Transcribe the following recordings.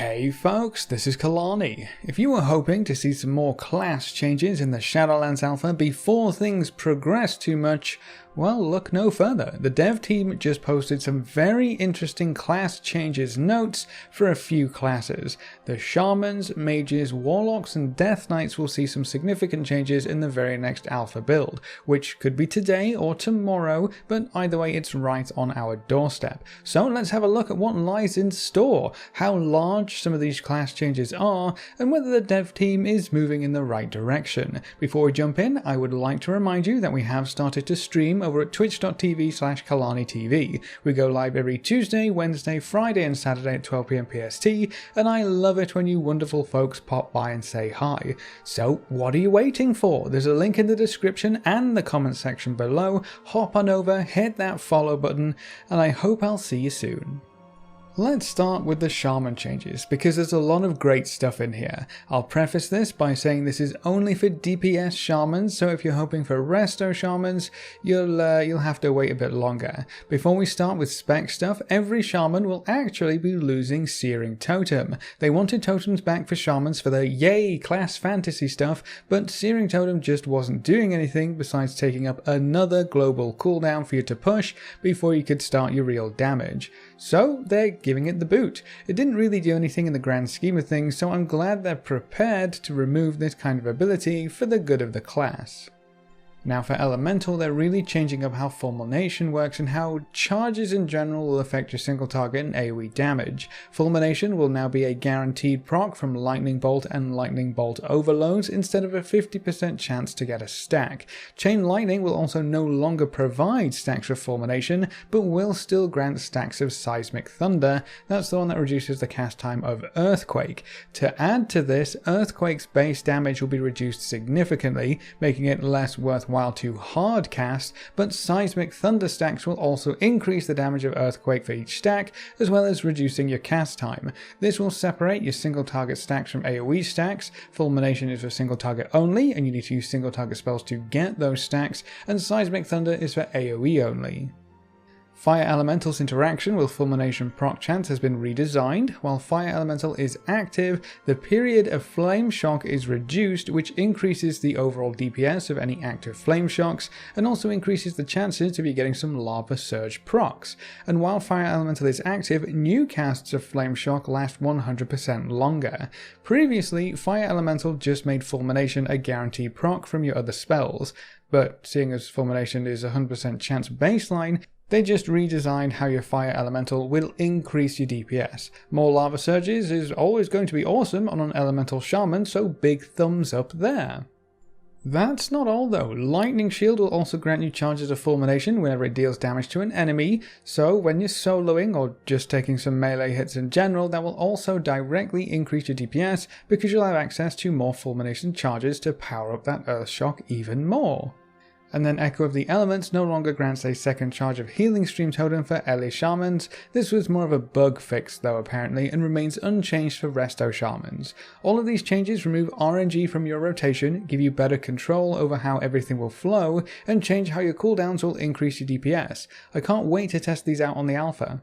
Hey folks, this is Kalani. If you were hoping to see some more class changes in the Shadowlands alpha before things progress too much, well, look no further. The dev team just posted some very interesting class changes notes for a few classes. The Shamans, Mages, Warlocks and Death Knights will see some significant changes in the very next alpha build, which could be today or tomorrow, but either way it's right on our doorstep. So let's have a look at what lies in store, how large some of these class changes are, and whether the dev team is moving in the right direction. Before we jump in, I would like to remind you that we have started to stream over at twitch.tv/KalaniTV. We go live every Tuesday, Wednesday, Friday and Saturday at 12 PM PST, and I love it when you wonderful folks pop by and say hi. So what are you waiting for? There's a link in the description and the comment section below. Hop on over, hit that follow button, and I hope I'll see you soon. Let's start with the Shaman changes, because there's a lot of great stuff in here. I'll preface this by saying this is only for DPS Shamans, so if you're hoping for Resto Shamans, you'll have to wait a bit longer. Before we start with spec stuff, every Shaman will actually be losing Searing Totem. They wanted totems back for Shamans for the yay class fantasy stuff, but Searing Totem just wasn't doing anything besides taking up another global cooldown for you to push before you could start your real damage. So they're giving it the boot. It didn't really do anything in the grand scheme of things, so I'm glad they're prepared to remove this kind of ability for the good of the class. Now for Elemental, they're really changing up how Fulmination works and how charges in general will affect your single target and AoE damage. Fulmination will now be a guaranteed proc from Lightning Bolt and Lightning Bolt overloads instead of a 50% chance to get a stack. Chain Lightning will also no longer provide stacks of Fulmination, but will still grant stacks of Seismic Thunder. That's the one that reduces the cast time of Earthquake. To add to this, Earthquake's base damage will be reduced significantly, making it less worthwhile to hard cast, but Seismic Thunder stacks will also increase the damage of Earthquake for each stack, as well as reducing your cast time. This will separate your single target stacks from AoE stacks. Fulmination is for single target only, and you need to use single target spells to get those stacks, and Seismic Thunder is for AoE only. Fire Elemental's interaction with Fulmination proc chance has been redesigned. While Fire Elemental is active, the period of Flame Shock is reduced, which increases the overall DPS of any active Flame Shocks, and also increases the chances of you getting some Lava Surge procs. And while Fire Elemental is active, new casts of Flame Shock last 100% longer. Previously, Fire Elemental just made Fulmination a guaranteed proc from your other spells, but seeing as Fulmination is 100% chance baseline, they just redesigned how your Fire Elemental will increase your DPS. More Lava Surges is always going to be awesome on an Elemental Shaman, so big thumbs up there. That's not all though. Lightning Shield will also grant you charges of Fulmination whenever it deals damage to an enemy, so when you're soloing or just taking some melee hits in general, that will also directly increase your DPS because you'll have access to more Fulmination charges to power up that Earth Shock even more. And then Echo of the Elements no longer grants a second charge of Healing Stream Totem for Ele Shamans. This was more of a bug fix though apparently, and remains unchanged for Resto Shamans. All of these changes remove RNG from your rotation, give you better control over how everything will flow, and change how your cooldowns will increase your DPS. I can't wait to test these out on the alpha.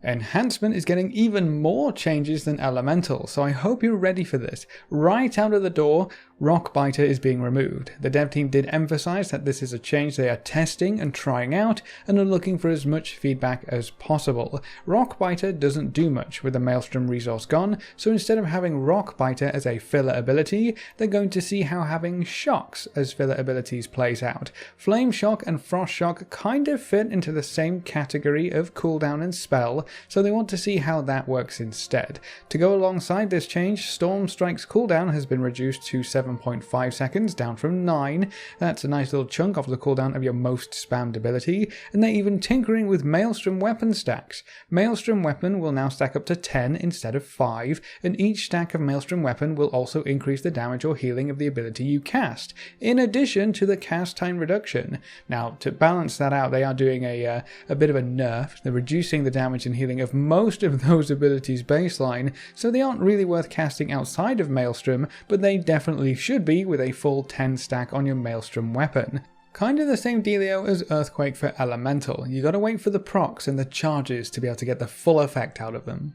Enhancement is getting even more changes than Elemental, so I hope you're ready for this. Right out of the door, Rock Biter is being removed. The dev team did emphasize that this is a change they are testing and trying out, and are looking for as much feedback as possible. Rock Biter doesn't do much with the Maelstrom resource gone, so instead of having Rock Biter as a filler ability, they're going to see how having Shocks as filler abilities plays out. Flame Shock and Frost Shock kind of fit into the same category of cooldown and spell, so they want to see how that works instead. To go alongside this change, Storm Strike's cooldown has been reduced to 7.5 seconds, down from 9. That's a nice little chunk off the cooldown of your most spammed ability, and they're even tinkering with Maelstrom weapon stacks. Maelstrom weapon will now stack up to 10 instead of 5, and each stack of Maelstrom weapon will also increase the damage or healing of the ability you cast, in addition to the cast time reduction. Now, to balance that out, they are doing a bit of a nerf. They're reducing the damage and healing of most of those abilities baseline, so they aren't really worth casting outside of Maelstrom, but they definitely should be with a full 10 stack on your Maelstrom weapon. Kind of the same dealio as Earthquake for Elemental. You gotta wait for the procs and the charges to be able to get the full effect out of them.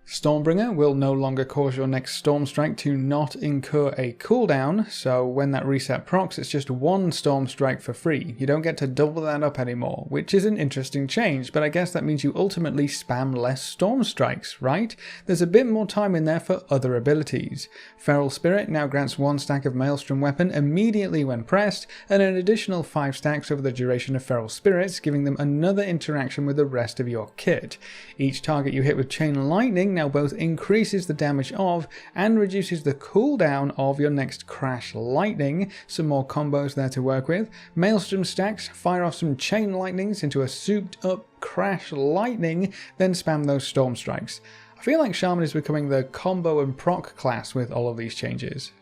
Stormbringer will no longer cause your next Storm Strike to not incur a cooldown, so when that reset procs, it's just one Storm Strike for free. You don't get to double that up anymore, which is an interesting change, but I guess that means you ultimately spam less Storm Strikes, right? There's a bit more time in there for other abilities. Feral Spirit now grants 1 stack of Maelstrom Weapon immediately when pressed, and an additional 5 stacks over the duration of Feral Spirits, giving them another interaction with the rest of your kit. Each target you hit with Chain Lightning now both increases the damage of and reduces the cooldown of your next Crash Lightning. Some more combos there to work with. Maelstrom stacks fire off some Chain Lightnings into a souped up Crash Lightning, then spam those Storm Strikes. I feel like Shaman is becoming the combo and proc class with all of these changes.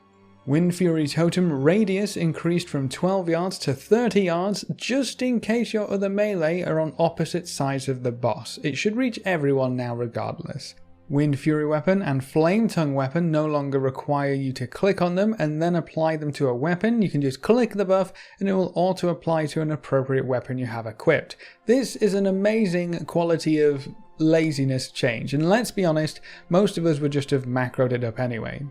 Wind Fury Totem radius increased from 12 yards to 30 yards just in case your other melee are on opposite sides of the boss. It should reach everyone now regardless. Wind Fury Weapon and Flame Tongue Weapon no longer require you to click on them and then apply them to a weapon. You can just click the buff and it will auto apply to an appropriate weapon you have equipped. This is an amazing quality of laziness change, and let's be honest, most of us would just have macroed it up anyway.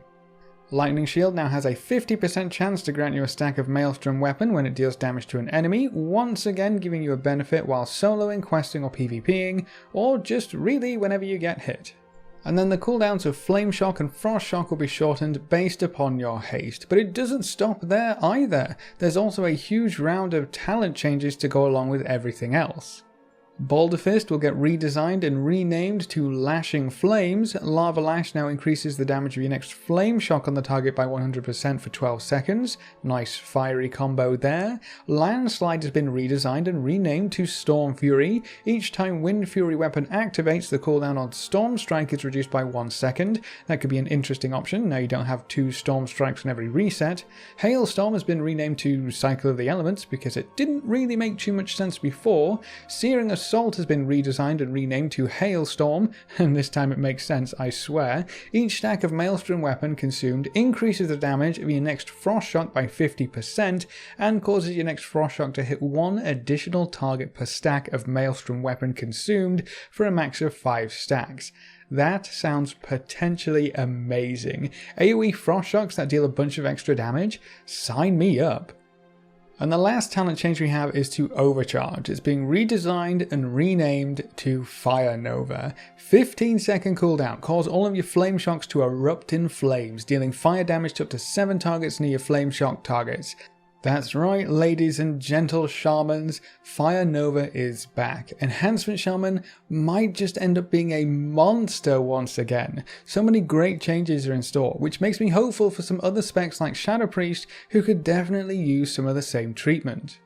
Lightning Shield now has a 50% chance to grant you a stack of Maelstrom Weapon when it deals damage to an enemy, once again giving you a benefit while soloing, questing or PvPing, or just really whenever you get hit. And then the cooldowns of Flame Shock and Frost Shock will be shortened based upon your haste. But it doesn't stop there either. There's also a huge round of talent changes to go along with everything else. Boulder Fist will get redesigned and renamed to Lashing Flames. Lava Lash now increases the damage of your next Flame Shock on the target by 100% for 12 seconds. Nice fiery combo there. Landslide has been redesigned and renamed to Storm Fury. Each time Wind Fury Weapon activates, the cooldown on Storm Strike is reduced by 1 second. That could be an interesting option, now you don't have 2 Storm Strikes on every reset. Hailstorm has been renamed to Cycle of the Elements because it didn't really make too much sense before. Searing Assault has been redesigned and renamed to Hailstorm, and this time it makes sense, I swear. Each stack of Maelstrom Weapon consumed increases the damage of your next Frost Shock by 50% and causes your next Frost Shock to hit 1 additional target per stack of Maelstrom Weapon consumed for a max of 5 stacks. That sounds potentially amazing. AoE Frost Shocks that deal a bunch of extra damage? Sign me up. And the last talent change we have is to Overcharge. It's being redesigned and renamed to Fire Nova. 15-second cooldown. Cause all of your Flame Shocks to erupt in flames, dealing fire damage to up to 7 targets near your Flame Shock targets. That's right, ladies and gentle shamans, Fire Nova is back. Enhancement Shaman might just end up being a monster once again. So many great changes are in store, which makes me hopeful for some other specs like Shadow Priest who could definitely use some of the same treatment.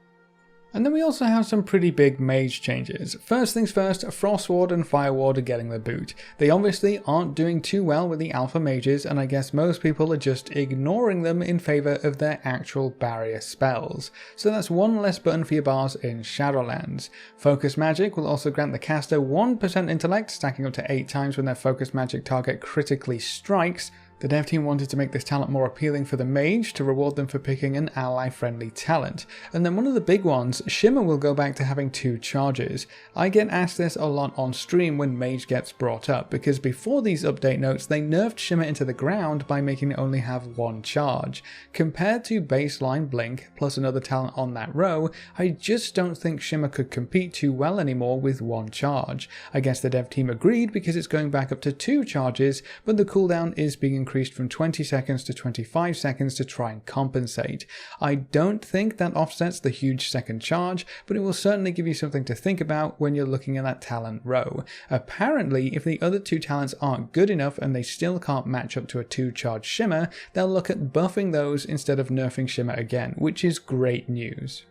And then we also have some pretty big mage changes. First things first, Frost Ward and Fire Ward are getting the boot. They obviously aren't doing too well with the alpha mages, and I guess most people are just ignoring them in favour of their actual barrier spells. So that's 1 less button for your bars in Shadowlands. Focus Magic will also grant the caster 1% intellect, stacking up to 8 times when their focus magic target critically strikes. The dev team wanted to make this talent more appealing for the mage to reward them for picking an ally-friendly talent. And then one of the big ones, Shimmer will go back to having 2 charges. I get asked this a lot on stream when mage gets brought up, because before these update notes they nerfed Shimmer into the ground by making it only have 1 charge. Compared to baseline Blink plus another talent on that row, I just don't think Shimmer could compete too well anymore with 1 charge. I guess the dev team agreed because it's going back up to 2 charges, but the cooldown is being increased from 20 seconds to 25 seconds to try and compensate. I don't think that offsets the huge second charge, but it will certainly give you something to think about when you're looking at that talent row. Apparently, if the other 2 talents aren't good enough and they still can't match up to a 2-charge Shimmer, they'll look at buffing those instead of nerfing Shimmer again, which is great news.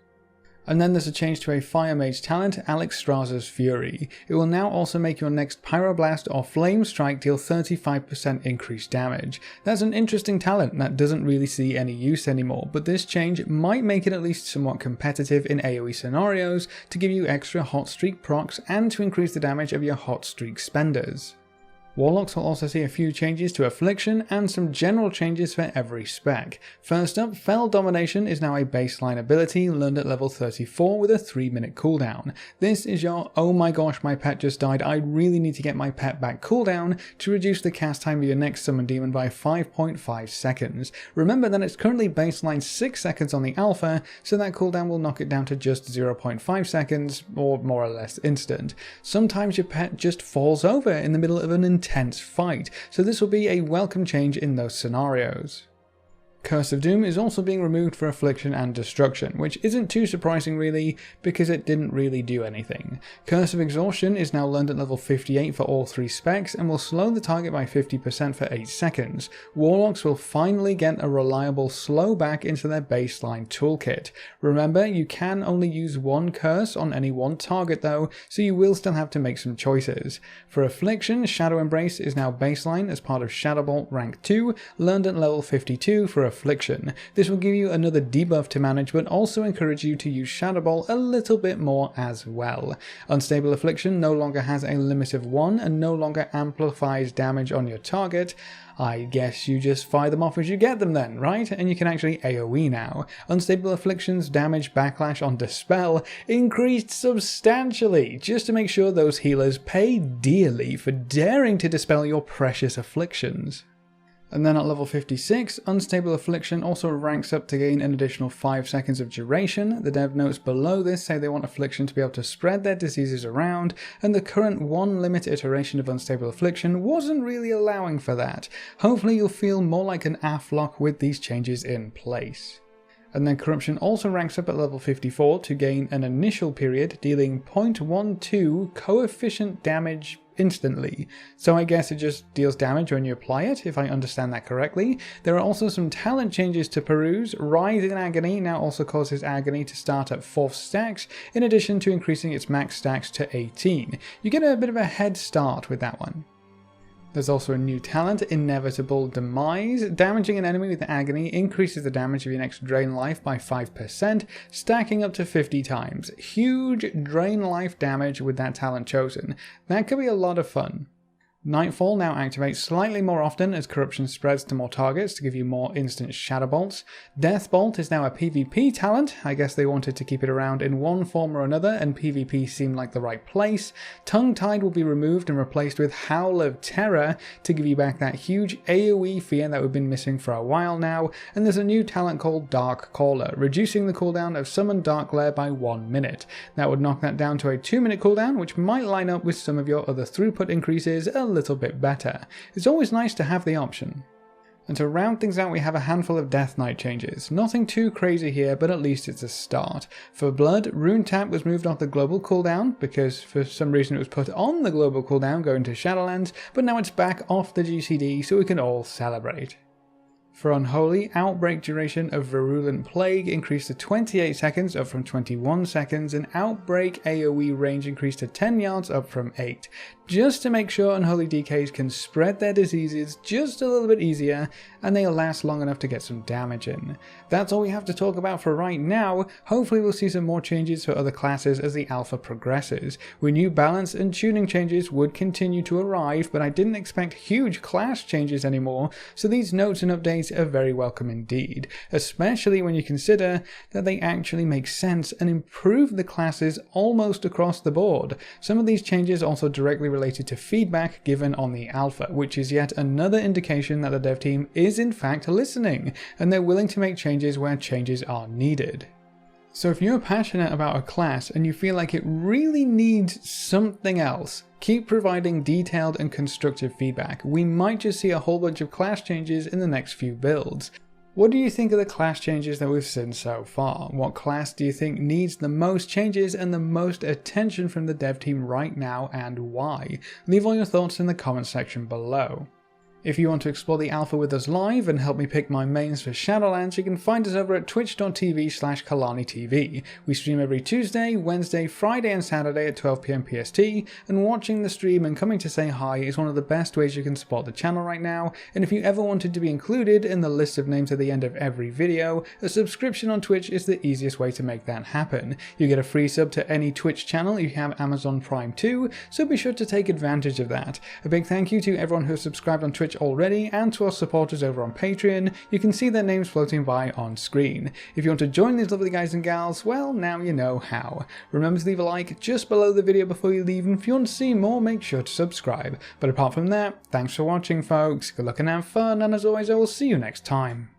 And then there's a change to a Fire Mage talent, Alex Straza's Fury. It will now also make your next Pyroblast or Flame Strike deal 35% increased damage. That's an interesting talent that doesn't really see any use anymore, but this change might make it at least somewhat competitive in AoE scenarios to give you extra Hot Streak procs and to increase the damage of your Hot Streak spenders. Warlocks will also see a few changes to Affliction and some general changes for every spec. First up, Fell Domination is now a baseline ability learned at level 34 with a 3-minute cooldown. This is your "oh my gosh, my pet just died, I really need to get my pet back" cooldown to reduce the cast time of your next summon demon by 5.5 seconds. Remember that it's currently baseline 6 seconds on the alpha, so that cooldown will knock it down to just 0.5 seconds, or more or less instant. Sometimes your pet just falls over in the middle of an intense fight, so this will be a welcome change in those scenarios. Curse of Doom is also being removed for Affliction and Destruction, which isn't too surprising really, because it didn't really do anything. Curse of Exhaustion is now learned at level 58 for all 3 specs and will slow the target by 50% for 8 seconds. Warlocks will finally get a reliable slow back into their baseline toolkit. Remember, you can only use 1 curse on any 1 target though, so you will still have to make some choices. For Affliction, Shadow Embrace is now baseline as part of Shadow Bolt rank 2, learned at level 52 for Affliction. This will give you another debuff to manage, but also encourage you to use Shadow Ball a little bit more as well. Unstable Affliction no longer has a limit of 1 and no longer amplifies damage on your target. I guess you just fire them off as you get them then, right? And you can actually AoE now. Unstable Affliction's damage backlash on Dispel increased substantially, just to make sure those healers pay dearly for daring to dispel your precious afflictions. And then at level 56, Unstable Affliction also ranks up to gain an additional 5 seconds of duration. The dev notes below this say they want Affliction to be able to spread their diseases around, and the current 1 limit iteration of Unstable Affliction wasn't really allowing for that. Hopefully you'll feel more like an AFLOC with these changes in place. And then Corruption also ranks up at level 54 to gain an initial period, dealing 0.12 coefficient damage instantly. So I guess it just deals damage when you apply it, if I understand that correctly. There are also some talent changes to peruse. Rise in Agony now also causes Agony to start at 4 stacks, in addition to increasing its max stacks to 18. You get a bit of a head start with that one. There's also a new talent, Inevitable Demise. Damaging an enemy with Agony increases the damage of your next Drain Life by 5%, stacking up to 50 times. Huge Drain Life damage with that talent chosen. That could be a lot of fun. Nightfall now activates slightly more often as Corruption spreads to more targets to give you more instant Shadow Bolts. Death Bolt is now a PvP talent. I guess they wanted to keep it around in one form or another, and PvP seemed like the right place. Tongue-Tied will be removed and replaced with Howl of Terror to give you back that huge AoE fear that we've been missing for a while now, and there's a new talent called Dark Caller, reducing the cooldown of Summon Dark Glare by 1 minute. That would knock that down to a 2-minute cooldown, which might line up with some of your other throughput increases a little bit better. It's always nice to have the option. And to round things out, we have a handful of Death Knight changes. Nothing too crazy here, but at least it's a start. For Blood, Rune Tap was moved off the global cooldown, because for some reason it was put on the global cooldown going to Shadowlands, but now it's back off the GCD so we can all celebrate. For Unholy, Outbreak duration of Virulent Plague increased to 28 seconds up from 21 seconds, and Outbreak AoE range increased to 10 yards up from 8, just to make sure Unholy DKs can spread their diseases just a little bit easier and they last long enough to get some damage in. That's all we have to talk about for right now. Hopefully we'll see some more changes for other classes as the alpha progresses. We knew balance and tuning changes would continue to arrive, but I didn't expect huge class changes anymore, so these notes and updates are very welcome indeed, especially when you consider that they actually make sense and improve the classes almost across the board. Some of these changes also directly related to feedback given on the alpha, which is yet another indication that the dev team is in fact listening, and they're willing to make changes where changes are needed. So if you're passionate about a class and you feel like it really needs something else, keep providing detailed and constructive feedback. We might just see a whole bunch of class changes in the next few builds. What do you think of the class changes that we've seen so far? What class do you think needs the most changes and the most attention from the dev team right now, and why? Leave all your thoughts in the comment section below. If you want to explore the alpha with us live and help me pick my mains for Shadowlands, you can find us over at twitch.tv/KalaniTV. We stream every Tuesday, Wednesday, Friday and Saturday at 12 PM PST, and watching the stream and coming to say hi is one of the best ways you can support the channel right now, and if you ever wanted to be included in the list of names at the end of every video, a subscription on Twitch is the easiest way to make that happen. You get a free sub to any Twitch channel if you have Amazon Prime too, so be sure to take advantage of that. A big thank you to everyone who has subscribed on Twitch already, and to our supporters over on Patreon. You can see their names floating by on screen. If you want to join these lovely guys and gals, well, now you know how. Remember to leave a like just below the video before you leave, and if you want to see more, make sure to subscribe. But apart from that, thanks for watching folks, good luck and have fun, and as always I will see you next time.